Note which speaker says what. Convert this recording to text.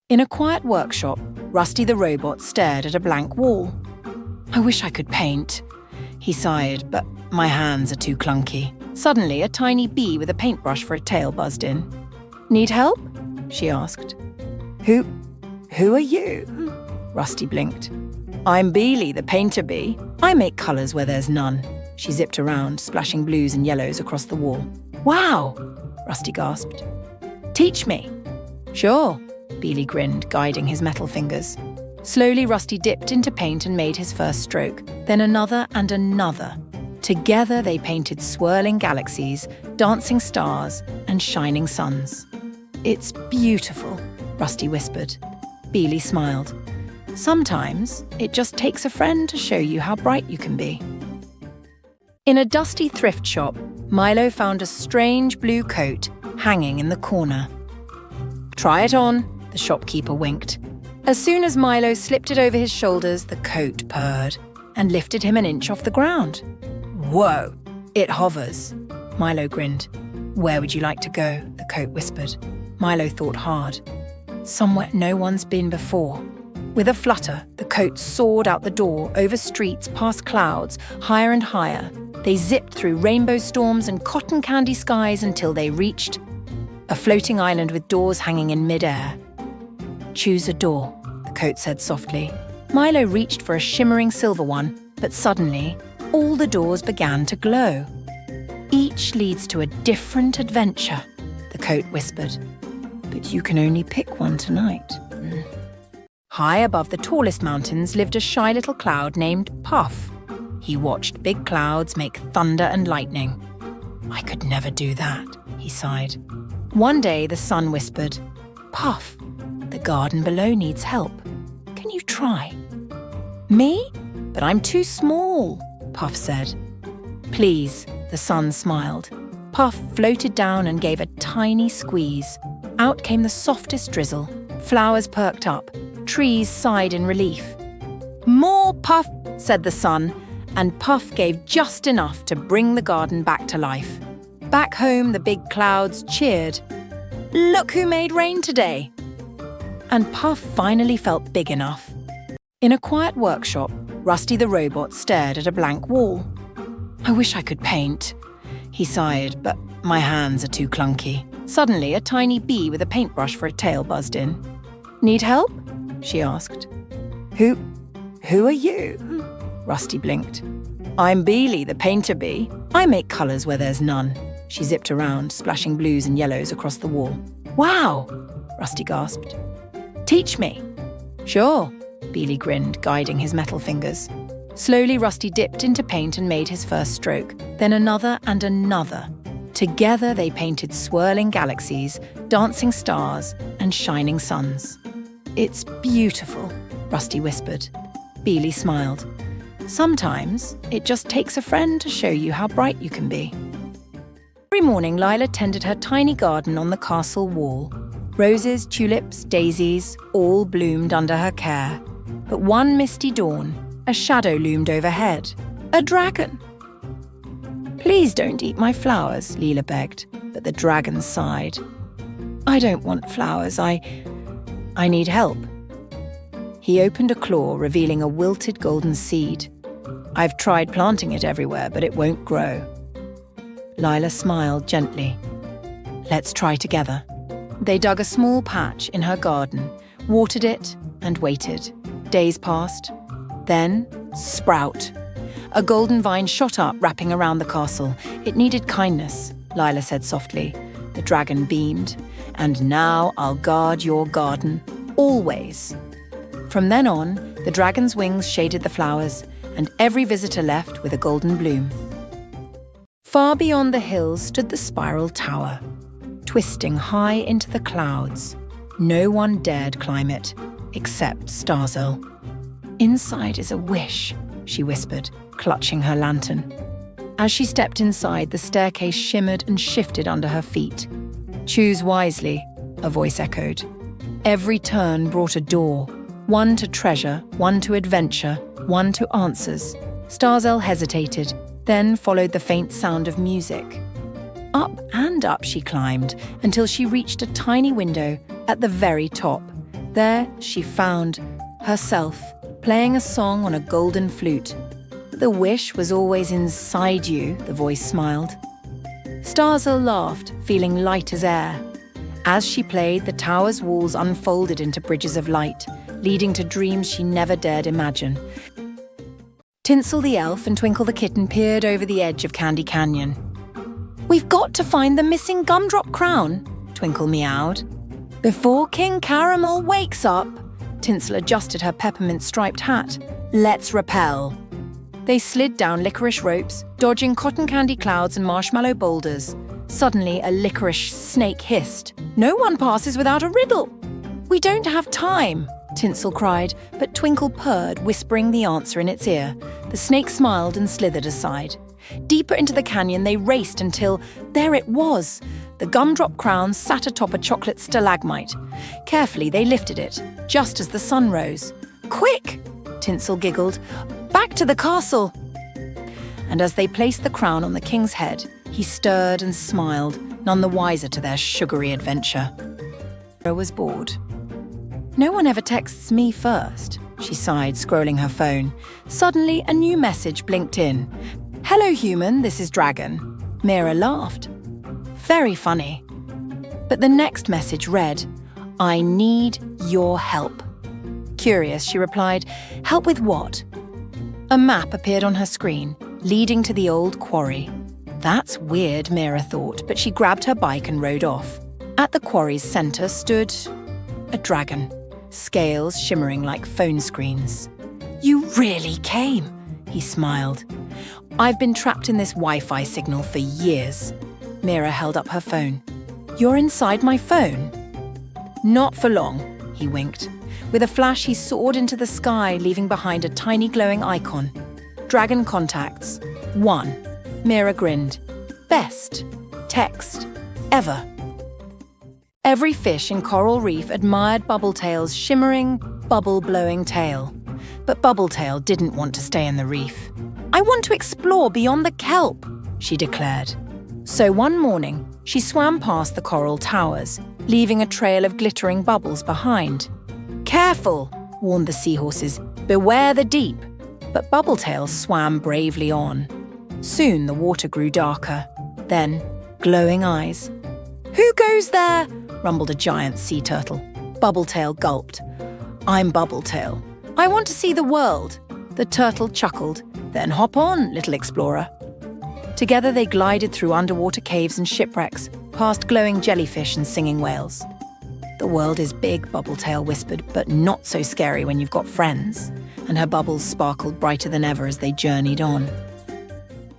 Speaker 1: In a quiet workshop, Rusty the robot stared at a blank wall. "I wish I could paint," he sighed, "but my hands are too clunky." Suddenly, a tiny bee with a paintbrush for a tail buzzed in. "Need help?" she asked. Who are you?" Rusty blinked. "I'm Beely, the painter bee. I make colours where there's none." She zipped around, splashing blues and yellows across the wall. "Wow!" Rusty gasped. "Teach me." "Sure," Beely grinned, guiding his metal fingers. Slowly, Rusty dipped into paint and made his first stroke, then another and another. Together, they painted swirling galaxies, dancing stars, and shining suns. "It's beautiful," Rusty whispered. Beely smiled. "Sometimes, it just takes a friend to show you how bright you can be." In a dusty thrift shop, Milo found a strange blue coat hanging in the corner. "Try it on," the shopkeeper winked. As soon as Milo slipped it over his shoulders, the coat purred and lifted him an inch off the ground. "Whoa, it hovers," Milo grinned. "Where would you like to go?" the coat whispered. Milo thought hard. "Somewhere no one's been before." With a flutter, the coat soared out the door, over streets, past clouds, higher and higher. They zipped through rainbow storms and cotton candy skies until they reached a floating island with doors hanging in midair. "Choose a door," the coat said softly. Milo reached for a shimmering silver one, but suddenly, all the doors began to glow. "Each leads to a different adventure," the coat whispered. "But you can only pick one tonight." High above the tallest mountains lived a shy little cloud named Puff. He watched big clouds make thunder and lightning. "I could never do that," he sighed. One day the sun whispered, "Puff, the garden below needs help. Can you try?" "Me? But I'm too small," Puff said. "Please," the sun smiled. Puff floated down and gave a tiny squeeze. Out came the softest drizzle. Flowers perked up. Trees sighed in relief. "More, Puff," said the sun, and Puff gave just enough to bring the garden back to life. Back home, the big clouds cheered. "Look who made rain today!" And Puff finally felt big enough. In a quiet workshop, Rusty the robot stared at a blank wall. "I wish I could paint," he sighed, "but my hands are too clunky." Suddenly, a tiny bee with a paintbrush for a tail buzzed in. "Need help?" she asked. Who are you?" Rusty blinked. "I'm Beely, the painter bee. I make colours where there's none." She zipped around, splashing blues and yellows across the wall. "Wow!" Rusty gasped. "Teach me." "Sure," Beely grinned, guiding his metal fingers. Slowly, Rusty dipped into paint and made his first stroke, then another and another. Together, they painted swirling galaxies, dancing stars, and shining suns. "It's beautiful," Rusty whispered. Beely smiled. "Sometimes, it just takes a friend to show you how bright you can be." Every morning, Lila tended her tiny garden on the castle wall. Roses, tulips, daisies, all bloomed under her care. But one misty dawn, a shadow loomed overhead. A dragon! "Please don't eat my flowers," Lila begged, but the dragon sighed. "I don't want flowers, I need help." He opened a claw, revealing a wilted golden seed. "I've tried planting it everywhere, but it won't grow." Lila smiled gently. "Let's try together." They dug a small patch in her garden, watered it, and waited. Days passed. Then, sprout! A golden vine shot up, wrapping around the castle. "It needed kindness," Lila said softly. The dragon beamed. "And now I'll guard your garden, always." From then on, the dragon's wings shaded the flowers, and every visitor left with a golden bloom. Far beyond the hills stood the spiral tower, twisting high into the clouds. No one dared climb it, except Starzl. "Inside is a wish," she whispered, clutching her lantern. As she stepped inside, the staircase shimmered and shifted under her feet. "Choose wisely," a voice echoed. Every turn brought a door, one to treasure, one to adventure, one to answers. Starzl hesitated, then followed the faint sound of music. Up and up she climbed until she reached a tiny window at the very top. There she found herself playing a song on a golden flute. The wish was always inside you, the voice smiled. Starzl laughed, feeling light as air. As she played, the tower's walls unfolded into bridges of light, leading to dreams she never dared imagine. Tinsel the elf and Twinkle the kitten peered over the edge of Candy Canyon. "We've got to find the missing gumdrop crown," Twinkle meowed. "Before King Caramel wakes up," Tinsel adjusted her peppermint-striped hat. "Let's rappel." They slid down licorice ropes, dodging cotton candy clouds and marshmallow boulders. Suddenly, a licorice snake hissed. "No one passes without a riddle." "We don't have time," Tinsel cried, but Twinkle purred, whispering the answer in its ear. The snake smiled and slithered aside. Deeper into the canyon they raced until there it was. The gumdrop crown sat atop a chocolate stalagmite. Carefully they lifted it, just as the sun rose. "Quick!" Tinsel giggled. "Back to the castle!" And as they placed the crown on the king's head, he stirred and smiled, none the wiser to their sugary adventure. Mira was bored. "No one ever texts me first," she sighed, scrolling her phone. Suddenly, a new message blinked in. "Hello, human, this is Dragon." Mira laughed. Very funny. But the next message read, "I need your help." Curious, she replied, "Help with what?" A map appeared on her screen, leading to the old quarry. That's weird, Mira thought, but she grabbed her bike and rode off. At the quarry's centre stood a dragon, scales shimmering like phone screens. "You really came," he smiled. "I've been trapped in this Wi-Fi signal for years." Mira held up her phone. "You're inside my phone?" "Not for long," he winked. With a flash, he soared into the sky, leaving behind a tiny glowing icon. Dragon contacts. 1. Mira grinned. Best text ever. Every fish in Coral Reef admired Bubbletail's shimmering, bubble-blowing tail. But Bubbletail didn't want to stay in the reef. "I want to explore beyond the kelp," she declared. So one morning, she swam past the coral towers, leaving a trail of glittering bubbles behind. "Careful," warned the seahorses. "Beware the deep." But Bubbletail swam bravely on. Soon the water grew darker. Then, glowing eyes. "Who goes there?" rumbled a giant sea turtle. Bubbletail gulped. "I'm Bubbletail. I want to see the world." The turtle chuckled. "Then hop on, little explorer." Together they glided through underwater caves and shipwrecks, past glowing jellyfish and singing whales. "The world is big," Bubbletail whispered, "but not so scary when you've got friends." And her bubbles sparkled brighter than ever as they journeyed on.